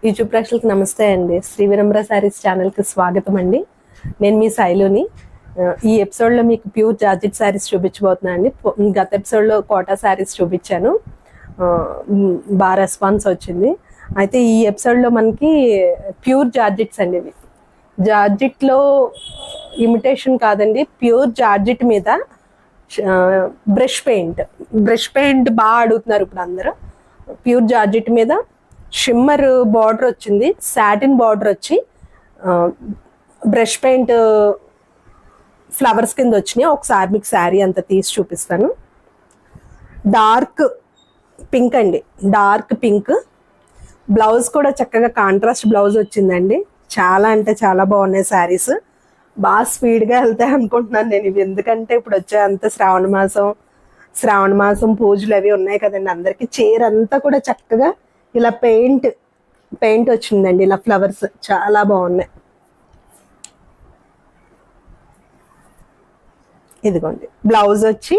YouTube ప్రేక్షకులకు నమస్తే అండి. శ్రీ వినమ్ర శారీస్ ఛానల్కి స్వాగతం అండి. నేను మీ శైలుని. ఈ ఎపిసోడ్లో మీకు ప్యూర్ జార్జెట్ శారీస్ చూపించబోతున్నాను అండి. గత ఎపిసోడ్లో కోటా శారీస్ చూపించాను, బాగా రెస్పాన్స్ వచ్చింది. అయితే ఈ ఎపిసోడ్లో మనకి ప్యూర్ జార్జెట్స్ అండి. ఇవి జార్జెట్లో ఇమిటేషన్ కాదండి, ప్యూర్ జార్జెట్ మీద బ్రష్ పెయింట్ బాగా అడుగుతున్నారు ఇప్పుడు అందరూ. ప్యూర్ జార్జెట్ మీద షిమ్మర్ బార్డర్ వచ్చింది, సాటిన్ బార్డర్ వచ్చి బ్రష్ పెయింట్ ఫ్లవర్స్ కింద వచ్చినాయి. ఒకసారి మీకు శారీ అంతా తీసి చూపిస్తాను. డార్క్ పింక్ అండి, డార్క్ పింక్. బ్లౌజ్ కూడా చక్కగా కాంట్రాస్ట్ బ్లౌజ్ వచ్చిందండి. చాలా అంటే చాలా బాగున్నాయి శారీస్. బాగా స్పీడ్గా వెళ్తాయి అనుకుంటున్నాను నేను ఇవి, ఎందుకంటే ఇప్పుడు వచ్చే అంత శ్రావణ మాసం పూజలు అవి ఉన్నాయి కదండి అందరికి. చీర అంతా కూడా చక్కగా ఇలా పెయింట్ వచ్చిందండి, ఇలా ఫ్లవర్స్ చాలా బాగున్నాయి. ఇదిగోండి బ్లౌజ్ వచ్చి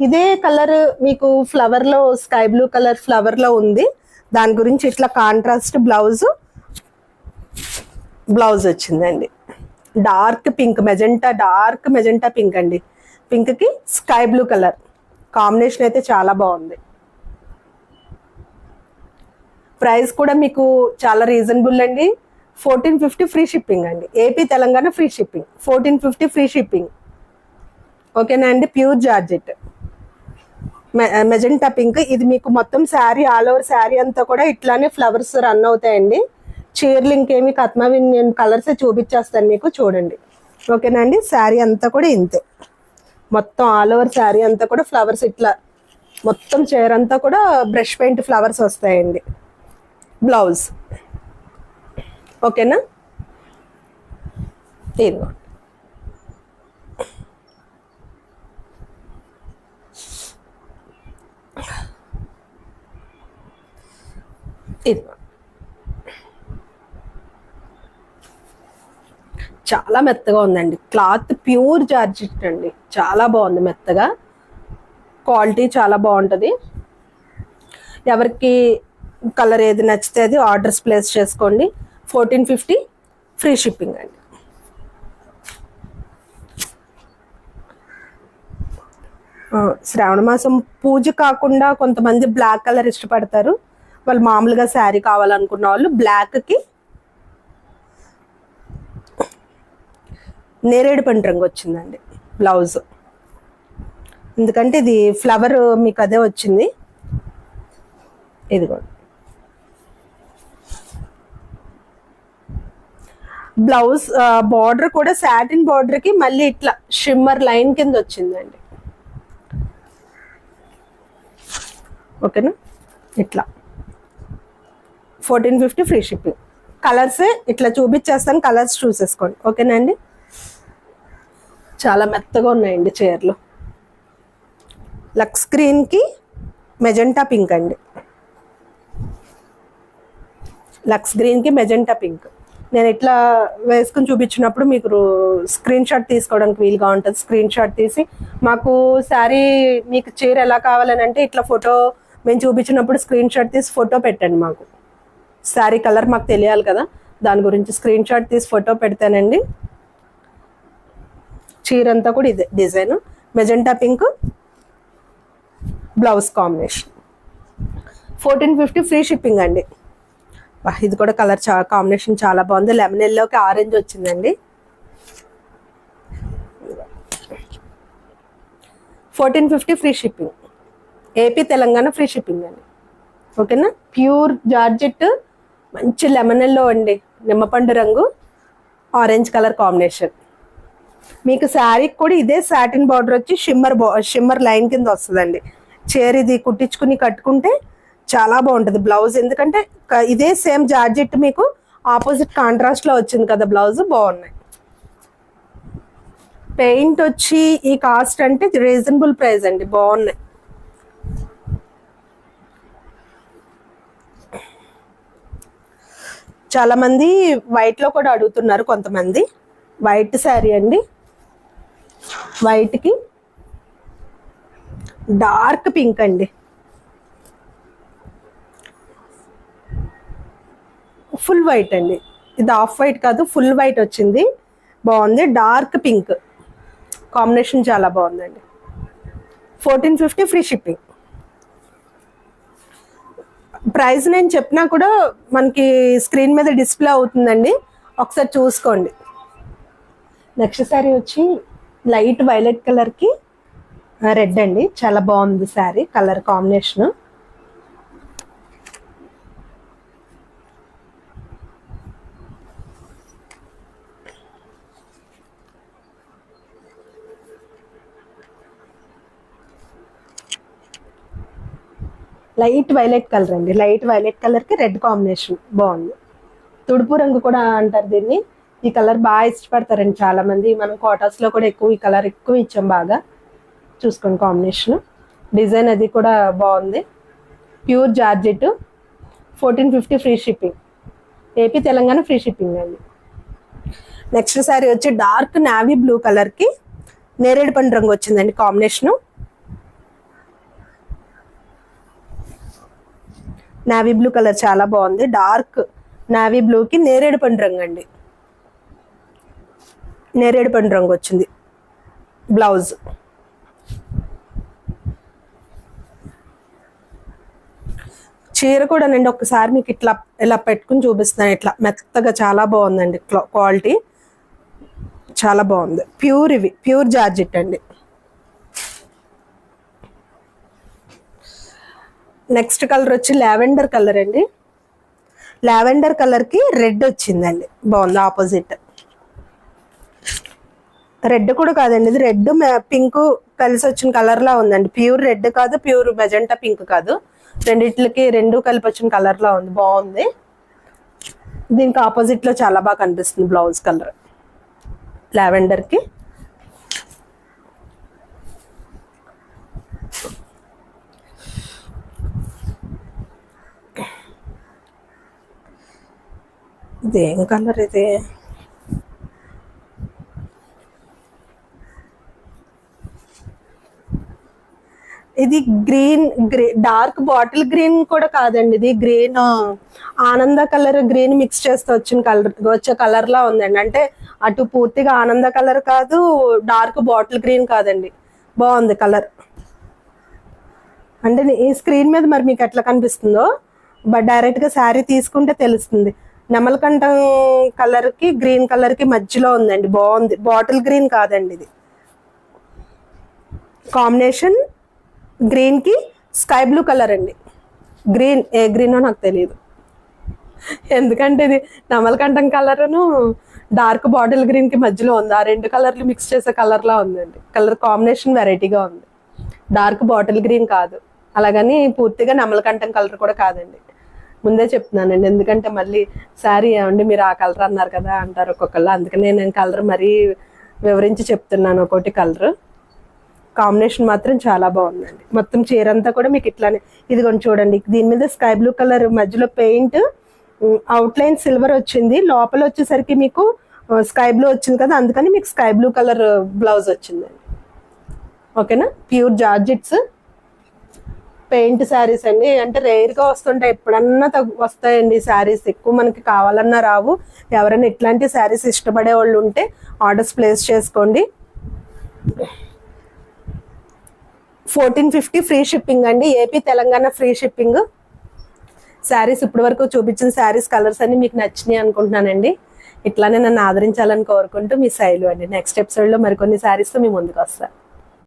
ఇదే కలర్ మీకు ఫ్లవర్ లో, స్కై బ్లూ కలర్ ఫ్లవర్ లో ఉంది. దాని గురించి ఇట్లా కాంట్రాస్ట్ బ్లౌజ్ వచ్చిందండి. Dark pink dark magenta pink అండి. పింక్ కి స్కై బ్లూ కలర్ కాంబినేషన్ అయితే చాలా బాగుంది. ప్రైస్ కూడా మీకు చాలా రీజనబుల్ అండి. 1450 ఫ్రీ షిప్పింగ్ అండి. AP Telangana free shipping, 1450 free shipping. ఓకేనా అండి. Pure georgette magenta pink. ఇది మీకు మొత్తం శారీ, ఆల్ ఓవర్ శారీ అంతా కూడా ఇట్లానే ఫ్లవర్స్ రన్ అవుతాయండి. చీరలు ఇంకేమి కత్మవి నేను కలర్సే చూపించేస్తాను మీకు, చూడండి. ఓకేనా అండి. శారీ అంతా కూడా ఇంతే, మొత్తం ఆల్ ఓవర్ శారీ అంతా కూడా ఫ్లవర్స్ ఇట్లా, మొత్తం చీర అంతా కూడా బ్రష్ పెయింట్ ఫ్లవర్స్ వస్తాయండి. బ్లౌజ్ ఓకేనా. ఇదిగో ఇదిగో చాలా మెత్తగా ఉందండి. క్లాత్ ప్యూర్ జార్జెట్ అండి, చాలా బాగుంది మెత్తగా. క్వాలిటీ చాలా బాగుంటుంది. ఎవరికి కలర్ ఏది నచ్చితే అది ఆర్డర్స్ ప్లేస్ చేసుకోండి. 1450 ఫ్రీ షిప్పింగ్ అండి. శ్రావణ మాసం పూజ కాకుండా కొంతమంది బ్లాక్ కలర్ ఇష్టపడతారు. వాళ్ళు మామూలుగా శారీ కావాలనుకున్న వాళ్ళు బ్లాక్కి నేరేడు పండు రంగు వచ్చిందండి బ్లౌజ్. ఎందుకంటే ఇది ఫ్లవర్ మీకు అదే వచ్చింది. ఇదిగోండి బ్లౌజ్. బార్డర్ కూడా సాటిన్ బార్డర్ కి మళ్ళీ ఇట్లా షిమ్మర్ లైన్ కింద వచ్చిందండి. ఓకేనా. ఇట్లా 1450 ఫ్రీ షిప్పింగ్. కలర్స్ ఇట్లా చూపించేస్తాను, కలర్స్ చూసేసుకోండి. ఓకేనా అండి. చాలా మెత్తగా ఉన్నాయండి చీరలు. లక్స్ గ్రీన్ కి మెజెంటా పింక్ అండి. లక్స్ గ్రీన్ కి మెజెంటా పింక్. నేను ఇట్లా వేసుకుని చూపించినప్పుడు మీకు స్క్రీన్ షాట్ తీసుకోవడానికి వీలుగా ఉంటుంది. స్క్రీన్ షాట్ తీసి మాకు శారీ, మీకు చీర ఎలా కావాలని అంటే ఇట్లా ఫోటో మేము చూపించినప్పుడు స్క్రీన్ షాట్ తీసి ఫోటో పెట్టండి. మాకు శారీ కలర్ మాకు తెలియాలి కదా, దాని గురించి స్క్రీన్ షాట్ తీసి ఫోటో పెడతానండి. చీర అంతా కూడా ఇదే design, magenta pink blouse combination. 1450 free shipping అండి. ఇది కూడా కలర్ కాంబినేషన్ చాలా బాగుంది. లెమన్ ఎల్లోకి ఆరెంజ్ వచ్చిందండి. 1450 free shipping. AP Telangana free shipping అండి. ఓకేనా. ప్యూర్ జార్జెట్, మంచి లెమన్ ఎల్లో అండి, నిమ్మపండు రంగు, ఆరెంజ్ కలర్ కాంబినేషన్. మీకు శారీకి కూడా ఇదే సాటిన్ బార్డర్ వచ్చి షిమ్మర్ లైన్ కింద వస్తుందండి. చీర ఇది కుట్టించుకుని కట్టుకుంటే చాలా బాగుంటుంది బ్లౌజ్. ఎందుకంటే ఇదే సేమ్ జార్జెట్ మీకు ఆపోజిట్ కాంట్రాస్ట్ లో వచ్చింది కదా బ్లౌజ్. బాగున్నాయి. పెయింట్ వచ్చి ఈ కాస్ట్ అంటే రీజనబుల్ ప్రైస్ అండి, బాగున్నాయి. చాలా మంది వైట్ లో కూడా అడుగుతున్నారు కొంతమంది. వైట్ శారీ అండి, వైట్ కి డార్క్ పింక్ అండి. ఫుల్ వైట్ అండి, ఇది ఆఫ్ వైట్ కాదు, ఫుల్ వైట్ వచ్చింది. బాగుంది. డార్క్ పింక్ కాంబినేషన్ చాలా బాగుందండి. 1450 ఫ్రీ షిప్పింగ్. ప్రైస్ నేను చెప్పినా కూడా మనకి స్క్రీన్ మీద డిస్ప్లే అవుతుందండి, ఒకసారి చూసుకోండి. నెక్స్ట్ శారీ వచ్చి లైట్ వైలెట్ కలర్కి రెడ్ అండి, చాలా బాగుంది sari colour combination. Light violet colour అండి, లైట్ వైలెట్ కలర్కి రెడ్ కాంబినేషన్ బాగుంది. తుడుపు రంగు కూడా అంటారు దీన్ని. ఈ కలర్ బాగా ఇష్టపడతారండి చాలా మంది. మనం కోటాస్లో కూడా ఎక్కువ ఈ కలర్ ఎక్కువ ఇచ్చాం. బాగా చూసుకోండి కాంబినేషన్. డిజైన్ అది కూడా బాగుంది. Pure georgette. 1450 free shipping. AP Telangana free shipping అండి. నెక్స్ట్ శారీ వచ్చి డార్క్ నావీ బ్లూ కలర్కి నేరేడు పండు రంగు వచ్చిందండి కాంబినేషను. నావీ బ్లూ కలర్ చాలా బాగుంది. డార్క్ నావీ బ్లూకి నేరేడు పండు రంగు అండి, నేరేడు పండు రంగు వచ్చింది బ్లౌజ్. చీర కూడా నండి ఒకసారి మీకు ఇట్లా ఇలా పెట్టుకుని చూపిస్తాను. ఇట్లా మెత్తగా చాలా బాగుందండి, క్వాలిటీ చాలా బాగుంది. ప్యూర్ ఇవి ప్యూర్ జార్జెట్ అండి. నెక్స్ట్ కలర్ వచ్చి లావెండర్ కలర్ అండి. లావెండర్ కలర్కి రెడ్ వచ్చిందండి, బాగుంది. ఆపోజిట్ రెడ్ కూడా కాదండి, ఇది రెడ్ పింక్ కలిసి వచ్చిన కలర్లా ఉందండి. ప్యూర్ రెడ్ కాదు, ప్యూర్ మెజెంటా పింక్ కాదు, రెండిట్లకి రెండు కలిపి వచ్చిన కలర్లా ఉంది, బాగుంది. దీనికి ఆపోజిట్లో చాలా బాగా కనిపిస్తుంది బ్లౌజ్ కలర్ లావెండర్కి. ఇదేం కలర్ ఇది? ఇది గ్రీన్ డార్క్ బాటిల్ గ్రీన్ కూడా కాదండి, ఇది గ్రీన్ ఆనంద కలర్ గ్రీన్ మిక్స్ చేస్తే వచ్చే కలర్ లా ఉందండి. అంటే అటు పూర్తిగా ఆనంద కలర్ కాదు, డార్క్ బాటిల్ గ్రీన్ కాదండి, బాగుంది కలర్. అంటే ఈ స్క్రీన్ మీద మరి మీకు ఎట్లా కనిపిస్తుందో బట్ డైరెక్ట్గా శారీ తీసుకుంటే తెలుస్తుంది. నెమలకంఠం కలర్కి గ్రీన్ కలర్కి మధ్యలో ఉందండి, బాగుంది. బాటిల్ గ్రీన్ కాదండి ఇది. కాంబినేషన్ గ్రీన్కి స్కై బ్లూ కలర్ అండి. గ్రీన్ ఏ గ్రీనో నాకు తెలియదు, ఎందుకంటే ఇది నెమలకంఠం కలర్ను డార్క్ బాటిల్ గ్రీన్కి మధ్యలో ఉంది. ఆ రెండు కలర్లు మిక్స్ చేసే కలర్లా ఉందండి. కలర్ కాంబినేషన్ వెరైటీగా ఉంది. డార్క్ బాటిల్ గ్రీన్ కాదు, అలాగని పూర్తిగా నెమలకంఠం కలర్ కూడా కాదండి. ముందే చెప్తున్నానండి, ఎందుకంటే మళ్ళీ శారీ ఏమండి మీరు ఆ కలర్ అన్నారు కదా అంటారు ఒక్కొక్కళ్ళు. అందుకని నేను కలర్ మరీ వివరించి చెప్తున్నాను. ఒకటి కలర్ కాంబినేషన్ మాత్రం చాలా బాగుందండి. మొత్తం చీర అంతా కూడా మీకు ఇట్లానే ఇదిగోండి చూడండి. దీని మీద స్కై బ్లూ కలర్ మధ్యలో పెయింట్ అవుట్లైన్ సిల్వర్ వచ్చింది, లోపల వచ్చేసరికి మీకు స్కై బ్లూ వచ్చింది కదా, అందుకని మీకు స్కై బ్లూ కలర్ బ్లౌజ్ వచ్చిందండి. ఓకేనా. ప్యూర్ జార్జెట్స్ పెయింట్ శారీస్ అండి. అంటే రేర్గా వస్తుంటాయి, ఎప్పుడన్నా వస్తాయండి శారీస్. ఎక్కువ మనకి కావాలన్నా రావు. ఎవరైనా ఇట్లాంటి శారీస్ ఇష్టపడే వాళ్ళు ఉంటే ఆర్డర్స్ ప్లేస్ చేసుకోండి. 1450 ఫ్రీ షిప్పింగ్ అండి. AP Telangana free shipping. Saris ఇప్పటి వరకు చూపించిన శారీస్ కలర్స్ అన్ని మీకు నచ్చినాయి అనుకుంటున్నానండి. ఇట్లానే నన్ను ఆదరించాలని కోరుకుంటూ మీ శైలు అండి. నెక్స్ట్ ఎపిసోడ్లో మరికొన్ని శారీస్తో మీ ముందుకు వస్తాను.